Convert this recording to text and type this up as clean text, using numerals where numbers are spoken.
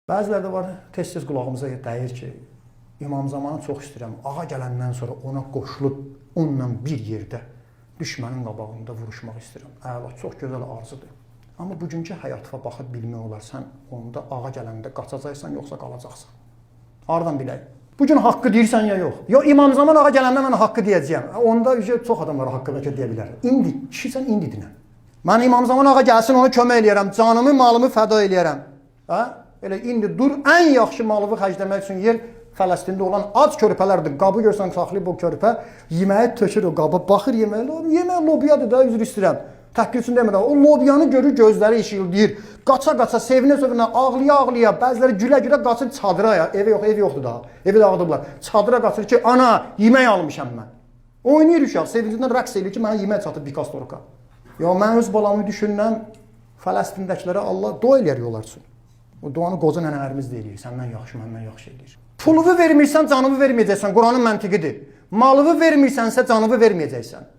Bəziləri də var, tez-tez qulağımıza dəyir ki, İmam Zamanı çox istəyirəm. Ağa gələndən sonra ona qoşulub onunla bir yerdə düşmənin qabağında vuruşmaq istəyirəm. Əla, çox gözəl arzudur. Amma bugünkü həyata baxıb bilmək olar, sən onda ağa gələndə qaçacaqsan, yoxsa qalacaqsan. Hardan bilək? Bugün haqqı deyirsən ya yox? Yo, İmam Zaman ağa gələndə mən haqqı deyəcəyəm. Onda çox adamlar haqqı deyə bilər. İndi, kişi sən indi dinə. Mən İmam Zaman ağa gəlsin, ona kömək eləyərəm, canımı, malımı fəda eləyərəm. Hə? Elə indi dur, ən yaxşı malımı xərcləmək üçün yer Fələstində olan ac körpələrdir. Qabı görsən saxlayıb o körpə, yeməyi tökür o qaba, baxır yeməyə. Yemək lobiyadır da, üzr istəyirəm. Təhqir üçün demirəm. O lobiyanı görür, gözləri işıldayır. Qaça-qaça, sevinə-sevinə, ağlaya-ağlaya, bəziləri gülə-gülə qaçır çadıra ya. Evi yoxdur daha. Evi dağıdıblar. Çadıra qaçır ki, ana, yemək almışam mən. Oynayır uşaq, sevincindən rəqs eləyir ki, mənə yemək çatıb Pikastorka. Ya mən öz balamı düşünürəm, Fələstindəkilərə Allah dua eləyər yollar üçün. O duanı qoca nənələrimiz də eləyir. Səndən yaxşı, məndən yaxşı eləyir. Puluvu vermirsən, canımı verməyəcəksən. Quranın məntiqidir. Malını vermirsənsə, canımı verməyəcəksən.